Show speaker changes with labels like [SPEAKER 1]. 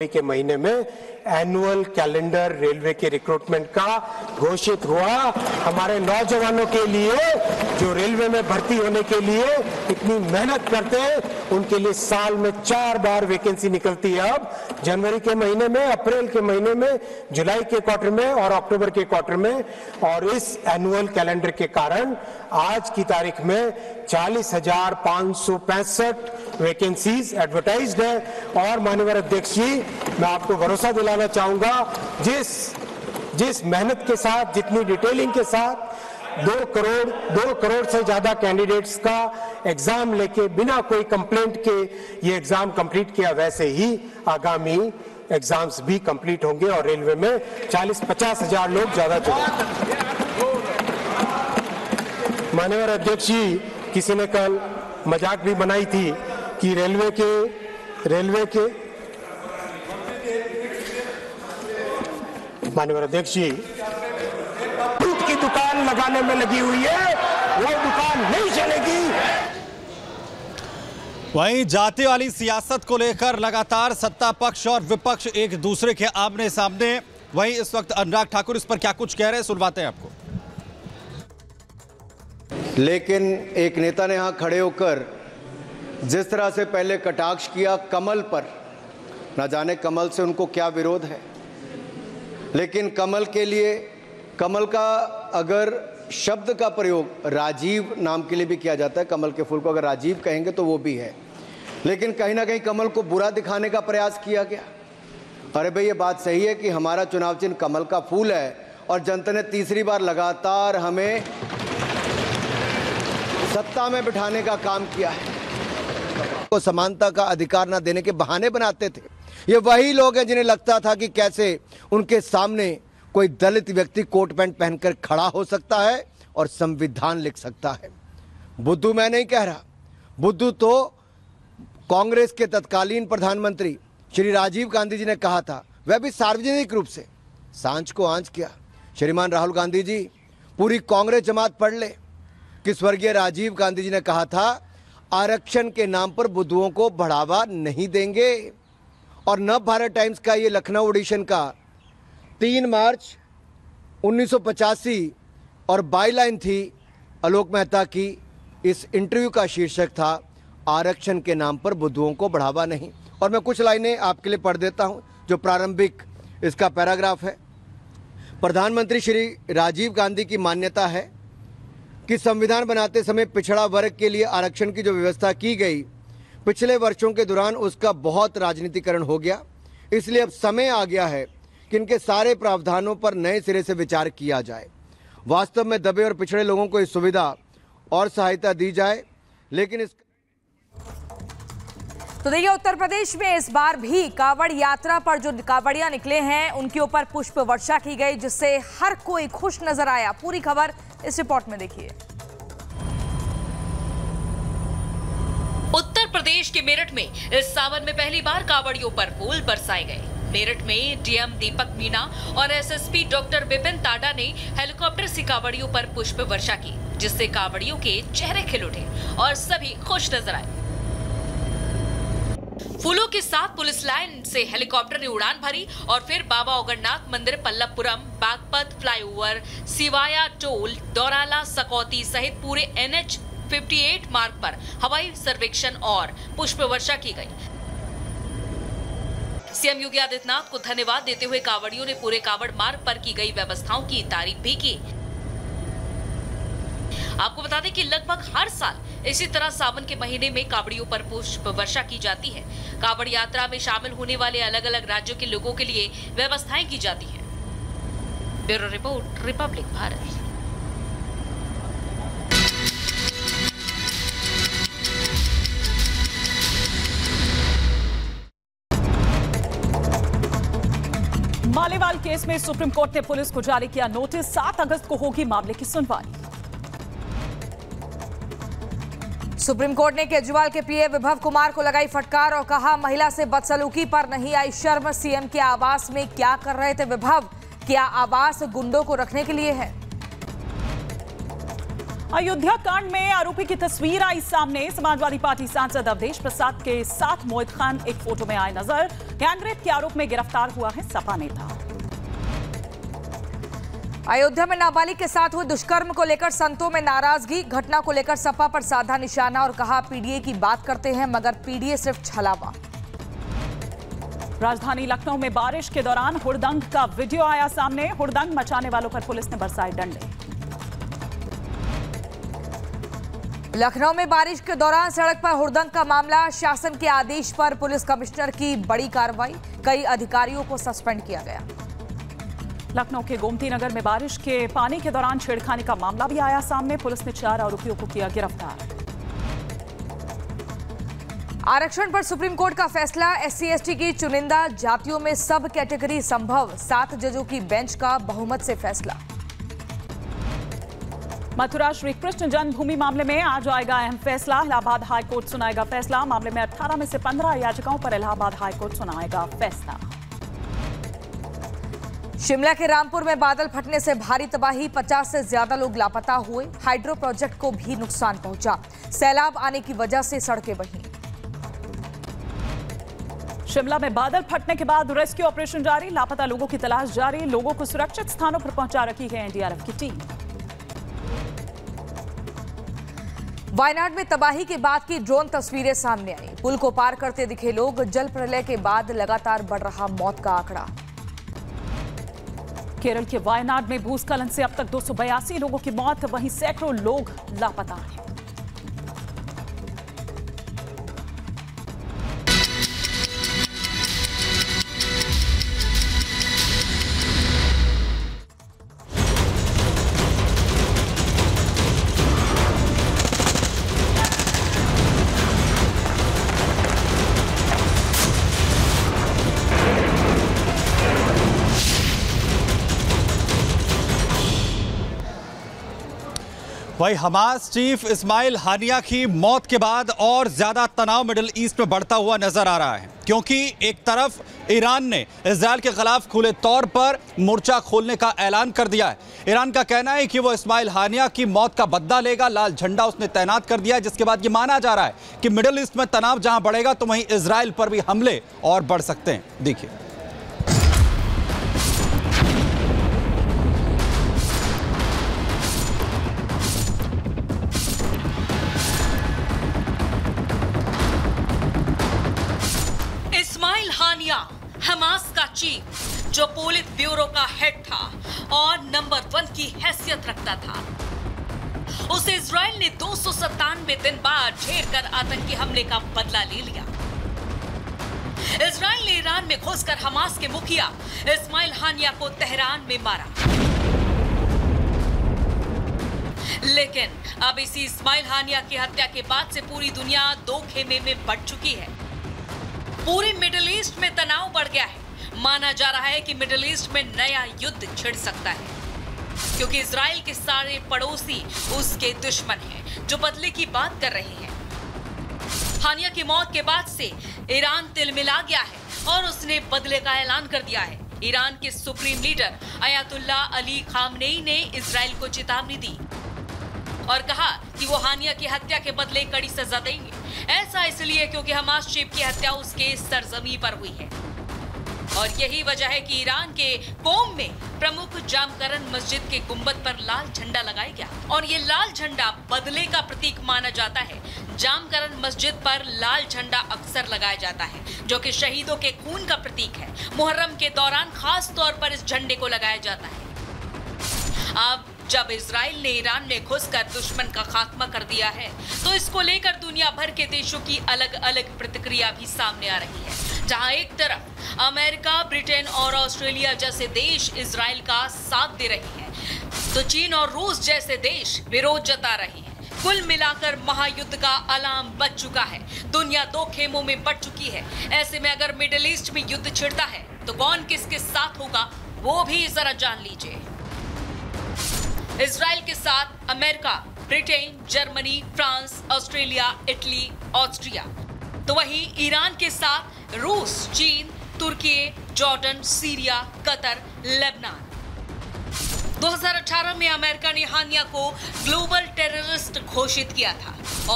[SPEAKER 1] के महीने में एनुअल कैलेंडर रेलवे के रिक्रूटमेंट का घोषित हुआ। हमारे नौजवानों के लिए जो रेलवे में भर्ती होने के लिए इतनी मेहनत करते हैं, उनके लिए साल में 4 बार वैकेंसी निकलती है। अब जनवरी के महीने में, अप्रैल के महीने में, जुलाई के क्वार्टर में और अक्टूबर के क्वार्टर में। और इस एनुअल कैलेंडर के कारण आज की तारीख में 40,565 वैकेंसीज एडवर्टाइज्ड है। और माननीय अध्यक्ष जी, मैं आपको भरोसा दिलाना चाहूंगा, जिस मेहनत के साथ, जितनी डिटेलिंग के साथ 2 करोड़ से ज्यादा कैंडिडेट्स का एग्जाम लेके बिना कोई कंप्लेंट के ये एग्जाम कंप्लीट किया, वैसे ही आगामी एग्जाम्स भी कंप्लीट होंगे और रेलवे में 40-50 हजार लोग ज्यादा जुड़ेंगे। माननीय अध्यक्ष जी, किसी ने कल मजाक भी बनाई थी कि रेलवे के माननीय अध्यक्ष जी, दूध की दुकान लगाने में लगी हुई है, वो दुकान नहीं चलेगी।
[SPEAKER 2] वहीं जाति वाली सियासत को लेकर लगातार सत्ता पक्ष और विपक्ष एक दूसरे के आमने सामने। वहीं इस वक्त अनुराग ठाकुर इस पर क्या कुछ कह रहे हैं, सुनवाते हैं आपको।
[SPEAKER 3] लेकिन एक नेता ने यहां खड़े होकर जिस तरह से पहले कटाक्ष किया कमल पर, न जाने कमल से उनको क्या विरोध है, लेकिन कमल के लिए, कमल का अगर शब्द का प्रयोग राजीव नाम के लिए भी किया जाता है, कमल के फूल को अगर राजीव कहेंगे तो वो भी है, लेकिन कहीं ना कहीं कमल को बुरा दिखाने का प्रयास किया गया। अरे भाई, ये बात सही है कि हमारा चुनाव चिन्ह कमल का फूल है और जनता ने तीसरी बार लगातार हमें सत्ता में बिठाने का काम किया है। को समानता का अधिकार न देने के बहाने बनाते थे। ये वही लोग हैं जिन्हें लगता था कि कैसे उनके सामने कोई दलित व्यक्ति कोट पैंट पहनकर खड़ा हो सकता है और संविधान लिख सकता है। बुद्धू मैं नहीं कह रहा, बुद्धू तो कांग्रेस के तत्कालीन प्रधानमंत्री श्री राजीव गांधी जी ने कहा था, वह भी सार्वजनिक रूप से सांझ को आंच किया। श्रीमान राहुल गांधी जी, पूरी कांग्रेस जमात पढ़ ले कि स्वर्गीय राजीव गांधी जी ने कहा था, आरक्षण के नाम पर बुद्धुओं को बढ़ावा नहीं देंगे। और नव भारत टाइम्स का ये लखनऊ एडिशन का 3 मार्च 1985 और बाईलाइन थी आलोक मेहता की। इस इंटरव्यू का शीर्षक था, आरक्षण के नाम पर बुद्धुओं को बढ़ावा नहीं। और मैं कुछ लाइनें आपके लिए पढ़ देता हूं, जो प्रारंभिक इसका पैराग्राफ है। प्रधानमंत्री श्री राजीव गांधी की मान्यता है कि संविधान बनाते समय पिछड़ा वर्ग के लिए आरक्षण की जो व्यवस्था की गई, पिछले वर्षों के दौरान उसका बहुत राजनीतिकरण हो गया। इसलिए अब समय आ गया है कि इनके सारे प्रावधानों पर नए सिरे से विचार किया जाए। वास्तव में दबे और पिछड़े लोगों को इस सुविधा और सहायता दी जाए। लेकिन इस
[SPEAKER 4] तो देखिए, उत्तर प्रदेश में इस बार भी कांवड़ यात्रा पर जो कांवड़ियां निकले हैं, उनके ऊपर पुष्प वर्षा की गई, जिससे हर कोई खुश नजर आया। पूरी खबर इस रिपोर्ट में देखिए।
[SPEAKER 5] उत्तर प्रदेश के मेरठ में इस सावन में पहली बार कांवड़ियों पर फूल बरसाए गए। मेरठ में डीएम दीपक मीणा और एसएसपी डॉक्टर विपिन ताडा ने हेलीकॉप्टर से कांवड़ियों पर पुष्प वर्षा की, जिससे कांवड़ियों के चेहरे खिल उठे और सभी खुश नजर आए। फूलों के साथ पुलिस लाइन से हेलीकॉप्टर ने उड़ान भरी और फिर बाबा ओगरनाथ मंदिर, पल्लवपुरम, बागपत फ्लाईओवर, सिवाया टोल, दौराला, सकौती सहित पूरे NH 58 मार्ग पर हवाई सर्वेक्षण और पुष्प वर्षा की गई। सीएम योगी आदित्यनाथ को धन्यवाद देते हुए कांवड़ियों ने पूरे कांवड़ मार्ग पर की गई व्यवस्थाओं की तारीफ भी की। आपको बता दें कि लगभग हर साल इसी तरह सावन के महीने में कांवड़ियों पर पुष्प वर्षा की जाती है। कांवड़ यात्रा में शामिल होने वाले अलग अलग राज्यों के लोगों के लिए व्यवस्थाएं की जाती हैं। Bureau report, Republic Bharat.
[SPEAKER 6] Maliwal case में सुप्रीम कोर्ट ने पुलिस को जारी किया नोटिस। 7 अगस्त को होगी मामले की सुनवाई।
[SPEAKER 4] सुप्रीम कोर्ट ने केजरीवाल के पीए विभव कुमार को लगाई फटकार और कहा, महिला से बदसलूकी पर नहीं आई शर्म। सीएम के आवास में क्या कर रहे थे विभव? क्या आवास गुंडों को रखने के लिए है?
[SPEAKER 6] अयोध्या कांड में आरोपी की तस्वीर आई सामने। समाजवादी पार्टी सांसद अवधेश प्रसाद के साथ मोहित खान एक फोटो में आए नजर। गैंगरेप के आरोप में गिरफ्तार हुआ है सपा नेता।
[SPEAKER 4] अयोध्या में नाबालिग के साथ हुए दुष्कर्म को लेकर संतों में नाराजगी। घटना को लेकर सपा पर साधा निशाना और कहा पीडीए की बात करते हैं मगर पीडीए सिर्फ छलावा।
[SPEAKER 6] राजधानी लखनऊ में बारिश के दौरान हुड़दंग का वीडियो आया सामने। हुड़दंग मचाने वालों पर पुलिस ने बरसाए डंडे।
[SPEAKER 4] लखनऊ में बारिश के दौरान सड़क पर हुड़दंग का मामला। शासन के आदेश पर पुलिस कमिश्नर की बड़ी कार्रवाई। कई अधिकारियों को सस्पेंड किया गया।
[SPEAKER 6] लखनऊ के गोमती नगर में बारिश के पानी के दौरान छेड़खानी का मामला भी आया सामने। पुलिस ने 4 आरोपियों को किया गिरफ्तार।
[SPEAKER 4] आरक्षण पर सुप्रीम कोर्ट का फैसला। SC/ST की चुनिंदा जातियों में सब कैटेगरी संभव। 7 जजों की बेंच का बहुमत से फैसला।
[SPEAKER 6] मथुरा श्री कृष्ण जन्मभूमि मामले में आज आएगा अहम फैसला। इलाहाबाद हाईकोर्ट सुनाएगा फैसला। मामले में 18 में से 15 याचिकाओं पर इलाहाबाद हाईकोर्ट सुनाएगा फैसला।
[SPEAKER 4] शिमला के रामपुर में बादल फटने से भारी तबाही। 50 से ज्यादा लोग लापता हुए। हाइड्रो प्रोजेक्ट को भी नुकसान पहुंचा। सैलाब आने की वजह से सड़कें बही।
[SPEAKER 6] शिमला में बादल फटने के बाद रेस्क्यू ऑपरेशन जारी। लापता लोगों की तलाश जारी। लोगों को सुरक्षित स्थानों पर पहुंचा रखी है एनडीआरएफ की टीम।
[SPEAKER 4] वायनाड में तबाही के बाद की ड्रोन तस्वीरें सामने आई। पुल को पार करते दिखे लोग। जल प्रलय के बाद लगातार बढ़ रहा मौत का आंकड़ा।
[SPEAKER 6] केरल के वायनाड में भूस्खलन से अब तक 282 लोगों की मौत। वहीं सैकड़ों लोग लापता हैं।
[SPEAKER 2] वही हमास चीफ इस्माइल हानिया की मौत के बाद और ज्यादा तनाव मिडिल ईस्ट में बढ़ता हुआ नजर आ रहा है, क्योंकि एक तरफ ईरान ने इजरायल के खिलाफ खुले तौर पर मोर्चा खोलने का ऐलान कर दिया है। ईरान का कहना है कि वो इस्माइल हानिया की मौत का बदला लेगा। लाल झंडा उसने तैनात कर दिया है, जिसके बाद ये माना जा रहा है कि मिडिल ईस्ट में तनाव जहां बढ़ेगा तो वहीं इजरायल पर भी हमले और बढ़ सकते हैं। देखिए,
[SPEAKER 5] हमास का चीफ जो पोलित ब्यूरो का हेड था और नंबर 1 की हैसियत रखता था, उसे इजराइल ने 297 दिन बाद घेर कर आतंकी हमले का बदला ले लिया। इजराइल ने ईरान में घुसकर हमास के मुखिया इस्माइल हानिया को तेहरान में मारा। लेकिन अब इसी इस्माइल हानिया की हत्या के बाद से पूरी दुनिया दो खेमे में बंट चुकी है। पूरे मिडिल ईस्ट में तनाव बढ़ गया है। माना जा रहा है कि मिडिल ईस्ट में नया युद्ध छिड़ सकता है, क्योंकि इजराइल के सारे पड़ोसी उसके दुश्मन हैं जो बदले की बात कर रहे हैं। हानिया की मौत के बाद से ईरान तिलमिला गया है और उसने बदले का ऐलान कर दिया है। ईरान के supreme leader Ayatollah Ali Khamenei ने इजराइल को चेतावनी दी और कहा कि वो हानिया की हत्या के बदले कड़ी सजा देंगे। ऐसा इसलिए क्योंकि हमास चीफ की हत्या उसके सरजमी पर हुई है और यही वजह है कि ईरान के कोम में प्रमुख जामकरन मस्जिद के गुंबद पर लाल झंडा लगाया गया और ये लाल झंडा बदले का प्रतीक माना जाता है। जामकरन मस्जिद पर लाल झंडा अक्सर लगाया जाता है, जो कि शहीदों के खून का प्रतीक है। मुहर्रम के दौरान खास तौर पर इस झंडे को लगाया जाता है। अब जब इजराइल ने ईरान में घुसकर दुश्मन का खात्मा कर दिया है, तो इसको लेकर दुनिया भर के देशों की अलग अलग प्रतिक्रिया भी सामने आ रही है। जहां एक तरफ अमेरिका, ब्रिटेन और ऑस्ट्रेलिया जैसे देश इजराइल का साथ दे रहे हैं, तो चीन और रूस जैसे देश विरोध जता रहे हैं। कुल मिलाकर महायुद्ध का अलार्म बज चुका है। दुनिया दो खेमों में बंट चुकी है। ऐसे में अगर मिडिल ईस्ट में युद्ध छिड़ता है तो कौन किसके साथ होगा, वो भी जरा जान लीजिए। इजराइल के साथ America, Britain, Germany, France, Australia, Italy, Austria. तो वहीं ईरान के साथ रूस, चीन, तुर्की, जॉर्डन, सीरिया, कतर, लेबनान। 2018 में अमेरिका ने हानिया को ग्लोबल टेररिस्ट घोषित किया था और